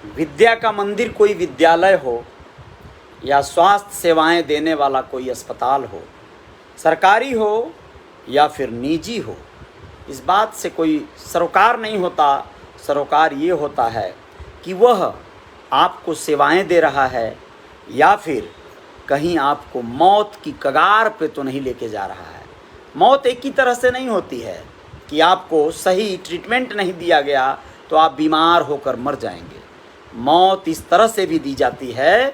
विद्या का मंदिर कोई विद्यालय हो या स्वास्थ्य सेवाएं देने वाला कोई अस्पताल हो, सरकारी हो या फिर निजी हो, इस बात से कोई सरोकार नहीं होता। सरोकार ये होता है कि वह आपको सेवाएं दे रहा है या फिर कहीं आपको मौत की कगार पे तो नहीं लेके जा रहा है। मौत एक ही तरह से नहीं होती है कि आपको सही ट्रीटमेंट नहीं दिया गया तो आप बीमार होकर मर जाएंगे। मौत इस तरह से भी दी जाती है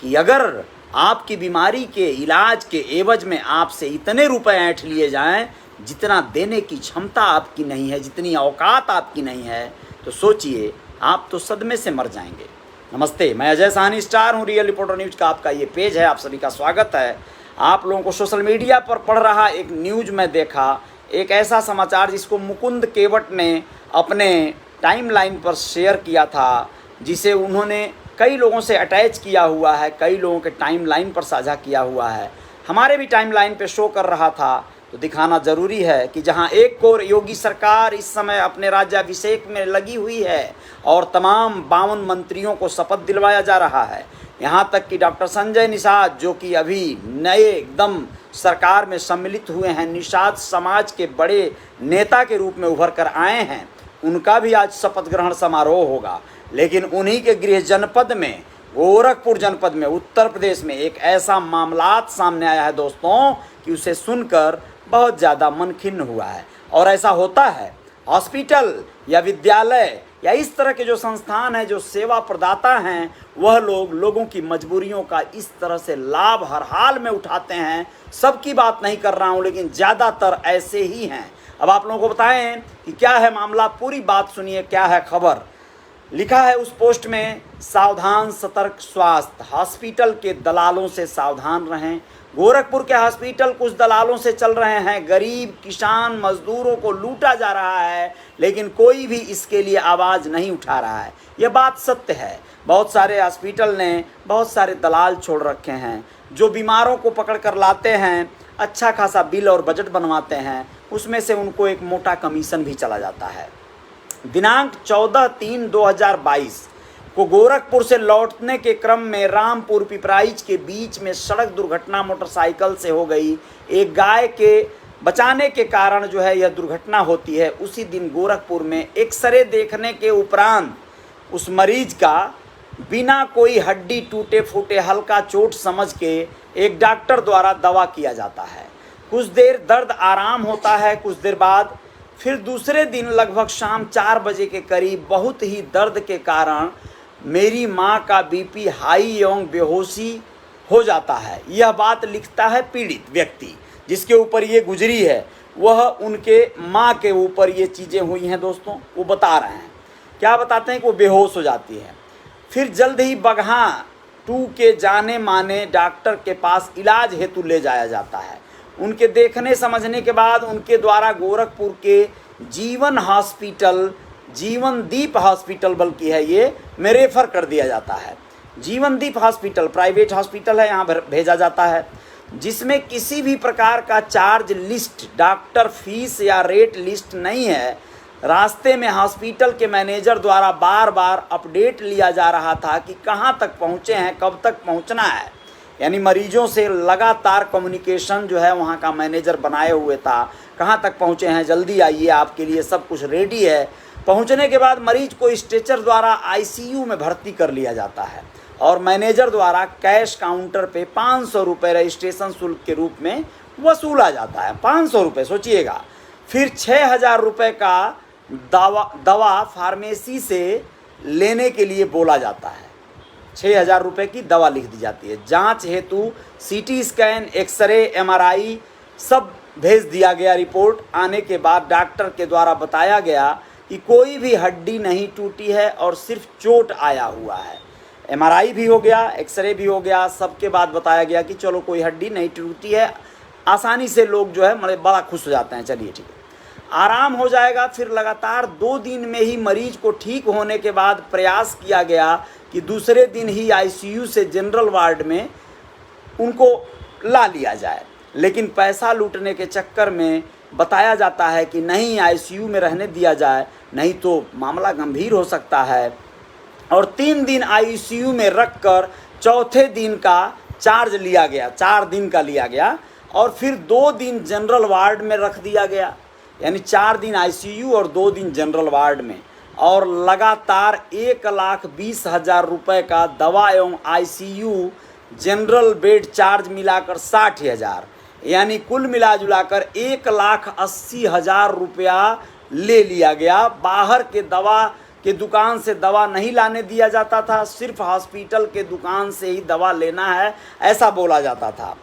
कि अगर आपकी बीमारी के इलाज के एवज में आपसे इतने रुपए ऐंठ लिए जाएं जितना देने की क्षमता आपकी नहीं है, जितनी औकात आपकी नहीं है, तो सोचिए आप तो सदमे से मर जाएंगे। नमस्ते, मैं अजय साहनी स्टार हूँ। रियल रिपोर्टर न्यूज़ का आपका ये पेज है, आप सभी का स्वागत है। आप लोगों को सोशल मीडिया पर पढ़ रहा एक न्यूज़ में देखा, एक ऐसा समाचार जिसको मुकुंद केवट ने अपने टाइमलाइन पर शेयर किया था, जिसे उन्होंने कई लोगों से अटैच किया हुआ है, कई लोगों के टाइमलाइन पर साझा किया हुआ है, हमारे भी टाइमलाइन पे शो कर रहा था। तो दिखाना ज़रूरी है कि जहां एक ओर योगी सरकार इस समय अपने राज्याभिषेक में लगी हुई है और तमाम 52 मंत्रियों को शपथ दिलवाया जा रहा है, यहाँ तक कि डॉक्टर संजय निषाद जो कि अभी नए एकदम सरकार में सम्मिलित हुए हैं, निषाद समाज के बड़े नेता के रूप में उभर कर आए हैं, उनका भी आज शपथ ग्रहण समारोह होगा। लेकिन उन्हीं के गृह जनपद में, गोरखपुर जनपद में, उत्तर प्रदेश में एक ऐसा मामलात सामने आया है दोस्तों कि उसे सुनकर बहुत ज़्यादा मन खिन्न हुआ है। और ऐसा होता है, हॉस्पिटल या विद्यालय या इस तरह के जो संस्थान हैं, जो सेवा प्रदाता हैं, वह लोगों की मजबूरियों का इस तरह से लाभ हर हाल में उठाते हैं। सबकी बात नहीं कर रहा हूँ, लेकिन ज़्यादातर ऐसे ही हैं। अब आप लोगों को बताएं कि क्या है मामला, पूरी बात सुनिए, क्या है खबर। लिखा है उस पोस्ट में, सावधान सतर्क स्वास्थ्य, हॉस्पिटल के दलालों से सावधान रहें। गोरखपुर के हॉस्पिटल कुछ दलालों से चल रहे हैं, गरीब किसान मजदूरों को लूटा जा रहा है, लेकिन कोई भी इसके लिए आवाज़ नहीं उठा रहा है। यह बात सत्य है। बहुत सारे हॉस्पिटल ने बहुत सारे दलाल छोड़ रखे हैं जो बीमारों को पकड़ कर लाते हैं, अच्छा खासा बिल और बजट बनवाते हैं, उसमें से उनको एक मोटा कमीशन भी चला जाता है। दिनांक 14/3/2022 को गोरखपुर से लौटने के क्रम में रामपुर पिपराइच के बीच में सड़क दुर्घटना मोटरसाइकिल से हो गई। एक गाय के बचाने के कारण जो है यह दुर्घटना होती है। उसी दिन गोरखपुर में एक्सरे देखने के उपरांत उस मरीज का बिना कोई हड्डी टूटे फूटे हल्का चोट समझ के एक डॉक्टर द्वारा दवा किया जाता है। कुछ देर दर्द आराम होता है, कुछ देर बाद फिर दूसरे दिन लगभग शाम 4 बजे के करीब बहुत ही दर्द के कारण मेरी माँ का बीपी हाई एवं बेहोशी हो जाता है। यह बात लिखता है पीड़ित व्यक्ति जिसके ऊपर ये गुजरी है, वह उनके माँ के ऊपर ये चीज़ें हुई हैं दोस्तों। वो बता रहे हैं, क्या बताते हैं कि वो बेहोश हो जाती है। फिर जल्द ही बगहा 2 के जाने माने डॉक्टर के पास इलाज हेतु ले जाया जाता है। उनके देखने समझने के बाद उनके द्वारा गोरखपुर के जीवन हॉस्पिटल, जीवनदीप हॉस्पिटल बल्कि है ये, में रेफर कर दिया जाता है। जीवनदीप हॉस्पिटल प्राइवेट हॉस्पिटल है, यहाँ भेजा जाता है, जिसमें किसी भी प्रकार का चार्ज लिस्ट, डॉक्टर फीस या रेट लिस्ट नहीं है। रास्ते में हॉस्पिटल के मैनेजर द्वारा बार बार अपडेट लिया जा रहा था कि कहाँ तक पहुँचे हैं, कब तक पहुँचना है। यानी मरीजों से लगातार कम्युनिकेशन जो है वहाँ का मैनेजर बनाए हुए था, कहाँ तक पहुँचे हैं, जल्दी आइए, आपके लिए सब कुछ रेडी है। पहुँचने के बाद मरीज को स्ट्रेचर द्वारा आईसीयू में भर्ती कर लिया जाता है और मैनेजर द्वारा कैश काउंटर पे 500 रुपये रजिस्ट्रेशन शुल्क के रूप में वसूला जाता है। 500 रुपये, सोचिएगा। फिर 6000 रुपये का दवा फार्मेसी से लेने के लिए बोला जाता है। 6000 रुपये की दवा लिख दी जाती है। जांच हेतु सीटी स्कैन, एक्सरे, एमआरआई सब भेज दिया गया। रिपोर्ट आने के बाद डॉक्टर के द्वारा बताया गया कि कोई भी हड्डी नहीं टूटी है और सिर्फ चोट आया हुआ है। एमआरआई भी हो गया, एक्सरे भी हो गया। सबके बाद बताया गया कि चलो कोई हड्डी नहीं टूटी है। आसानी से लोग जो है बड़ा खुश हो जाते हैं, चलिए ठीक है, आराम हो जाएगा। फिर लगातार 2 दिन में ही मरीज को ठीक होने के बाद प्रयास किया गया कि दूसरे दिन ही आईसीयू से जनरल वार्ड में उनको ला लिया जाए, लेकिन पैसा लूटने के चक्कर में बताया जाता है कि नहीं, आईसीयू में रहने दिया जाए, नहीं तो मामला गंभीर हो सकता है। और 3 दिन आईसीयू में रखकर चौथे दिन का चार्ज लिया गया, 4 दिन का लिया गया और फिर 2 दिन जनरल वार्ड में रख दिया गया, यानी 4 दिन आईसीयू और 2 दिन जनरल वार्ड में, और लगातार 1,20,000 रुपये का दवा एवं आईसीयू जनरल बेड चार्ज मिलाकर 60,000, यानी कुल मिला जुलाकर 1,80,000 रुपया ले लिया गया। बाहर के दवा के दुकान से दवा नहीं लाने दिया जाता था, सिर्फ हॉस्पिटल के दुकान से ही दवा लेना है, ऐसा बोला जाता था,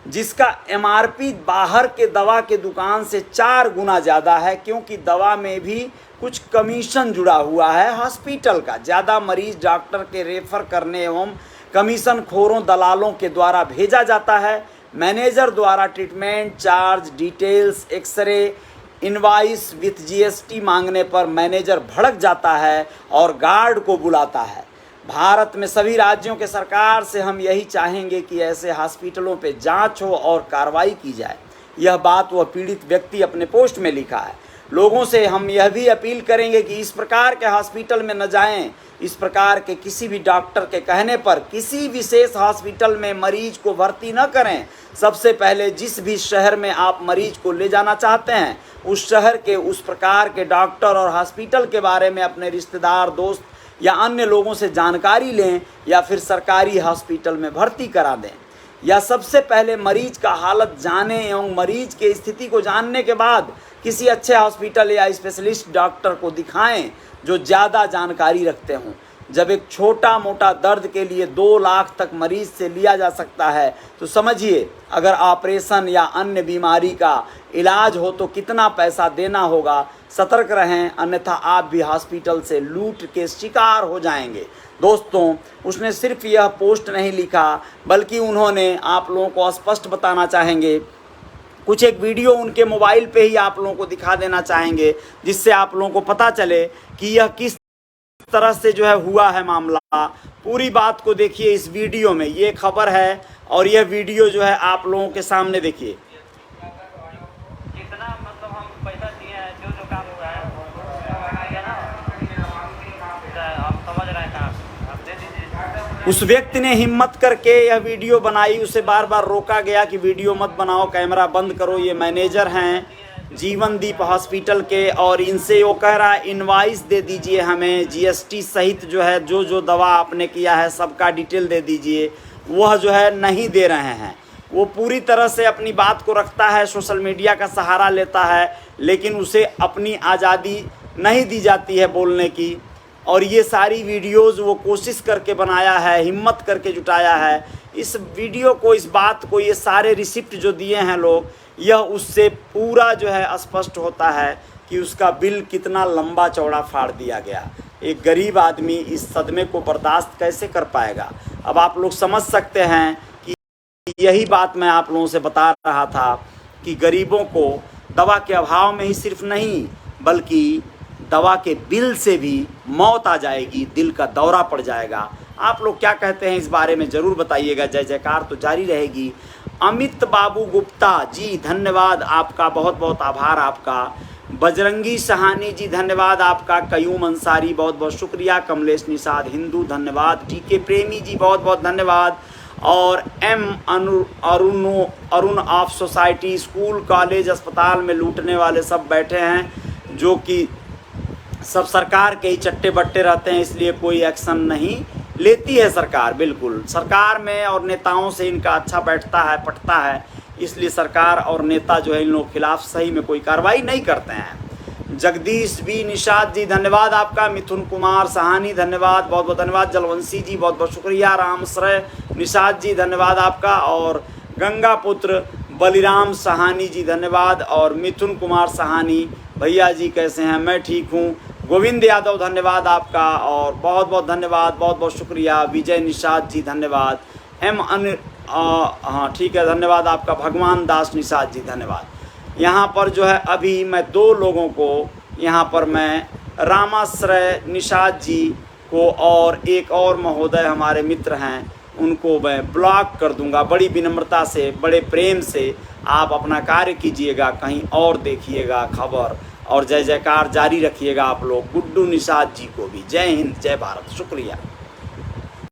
जिसका एमआरपी बाहर के दवा के दुकान से 4 गुना ज़्यादा है, क्योंकि दवा में भी कुछ कमीशन जुड़ा हुआ है हॉस्पिटल का। ज़्यादा मरीज डॉक्टर के रेफर करने एवं कमीशन खोरों दलालों के द्वारा भेजा जाता है। मैनेजर द्वारा treatment charge details, X-ray, invoice with GST मांगने पर मैनेजर भड़क जाता है और गार्ड को बुलाता है। भारत में सभी राज्यों के सरकार से हम यही चाहेंगे कि ऐसे हॉस्पिटलों पे जांच हो और कार्रवाई की जाए। यह बात वह पीड़ित व्यक्ति अपने पोस्ट में लिखा है। लोगों से हम यह भी अपील करेंगे कि इस प्रकार के हॉस्पिटल में न जाएं। इस प्रकार के किसी भी डॉक्टर के कहने पर किसी विशेष हॉस्पिटल में मरीज को भर्ती न करें। सबसे पहले जिस भी शहर में आप मरीज को ले जाना चाहते हैं उस शहर के उस प्रकार के डॉक्टर और हॉस्पिटल के बारे में अपने रिश्तेदार, दोस्त या अन्य लोगों से जानकारी लें या फिर सरकारी हॉस्पिटल में भर्ती करा दें, या सबसे पहले मरीज का हालत जाने एवं मरीज के स्थिति को जानने के बाद किसी अच्छे हॉस्पिटल या स्पेशलिस्ट डॉक्टर को दिखाएं जो ज़्यादा जानकारी रखते हों। जब एक छोटा मोटा दर्द के लिए 2 लाख तक मरीज से लिया जा सकता है तो समझिए अगर ऑपरेशन या अन्य बीमारी का इलाज हो तो कितना पैसा देना होगा। सतर्क रहें, अन्यथा आप भी हॉस्पिटल से लूट के शिकार हो जाएंगे। दोस्तों, उसने सिर्फ यह पोस्ट नहीं लिखा बल्कि उन्होंने आप लोगों को स्पष्ट बताना चाहेंगे, कुछ एक वीडियो उनके मोबाइल पे ही आप लोगों को दिखा देना चाहेंगे जिससे आप लोगों को पता चले कि यह किस तरह से जो है हुआ है मामला। पूरी बात को देखिए इस वीडियो में, ये खबर है और यह वीडियो जो है आप लोगों के सामने देखिए। जितना मतलब हम पैसा दिए हैं, जो जो काम हुआ है आप समझ रहे हैं, आप दे दीजिए। उस व्यक्ति ने हिम्मत करके यह वीडियो बनाई, उसे बार बार रोका गया कि वीडियो मत बनाओ, कैमरा बंद करो। ये मैनेजर हैं जीवनदीप हॉस्पिटल के और इनसे वो कह रहा है इनवाइस दे दीजिए हमें, जीएसटी सहित जो है जो जो दवा आपने किया है सबका डिटेल दे दीजिए। वह जो है नहीं दे रहे हैं। वो पूरी तरह से अपनी बात को रखता है, सोशल मीडिया का सहारा लेता है, लेकिन उसे अपनी आज़ादी नहीं दी जाती है बोलने की। और ये सारी वीडियोज़ वो कोशिश करके बनाया है, हिम्मत करके जुटाया है। इस वीडियो को, इस बात को, ये सारे रिसिप्ट जो दिए हैं लोग, यह उससे पूरा जो है स्पष्ट होता है कि उसका बिल कितना लंबा चौड़ा फाड़ दिया गया। एक गरीब आदमी इस सदमे को बर्दाश्त कैसे कर पाएगा। अब आप लोग समझ सकते हैं कि यही बात मैं आप लोगों से बता रहा था कि गरीबों को दवा के अभाव में ही सिर्फ नहीं बल्कि दवा के बिल से भी मौत आ जाएगी, दिल का दौरा पड़ जाएगा। आप लोग क्या कहते हैं इस बारे में ज़रूर बताइएगा। जय जयकार तो जारी रहेगी। अमित बाबू गुप्ता जी धन्यवाद आपका, बहुत बहुत आभार आपका। बजरंगी सहानी जी धन्यवाद आपका। कयूम अंसारी बहुत बहुत शुक्रिया। कमलेश निषाद हिंदू धन्यवाद। टीके प्रेमी जी बहुत बहुत धन्यवाद। और M Arun of society, school college अस्पताल में लूटने वाले सब बैठे हैं जो कि सब सरकार के ही चट्टे बट्टे रहते हैं, इसलिए कोई एक्शन नहीं लेती है सरकार। बिल्कुल सरकार में और नेताओं से इनका अच्छा बैठता है, पटता है, इसलिए सरकार और नेता जो है इन लोगों के खिलाफ सही में कोई कार्रवाई नहीं करते हैं। जगदीश बी निषाद जी धन्यवाद आपका। मिथुन कुमार सहानी धन्यवाद, बहुत बहुत धन्यवाद। जलवंशी जी बहुत बहुत शुक्रिया। रामश्रय निषाद जी धन्यवाद आपका। और गंगा पुत्र बलिराम सहानी जी धन्यवाद। और मिथुन कुमार सहानी भैया जी कैसे हैं? मैं ठीक हूँ। गोविंद यादव धन्यवाद आपका और बहुत बहुत धन्यवाद, बहुत बहुत शुक्रिया। विजय निषाद जी धन्यवाद। हाँ ठीक है, धन्यवाद आपका। भगवान दास निषाद जी धन्यवाद। यहाँ पर जो है अभी मैं 2 लोगों को यहाँ पर मैं रामाश्रय निषाद जी को और एक और महोदय हमारे मित्र हैं उनको मैं ब्लॉक कर दूंगा। बड़ी विनम्रता से, बड़े प्रेम से आप अपना कार्य कीजिएगा, कहीं और देखिएगा खबर। और जय जयकार जारी रखिएगा आप लोग। गुड्डू निषाद जी को भी जय हिंद, जय भारत, शुक्रिया।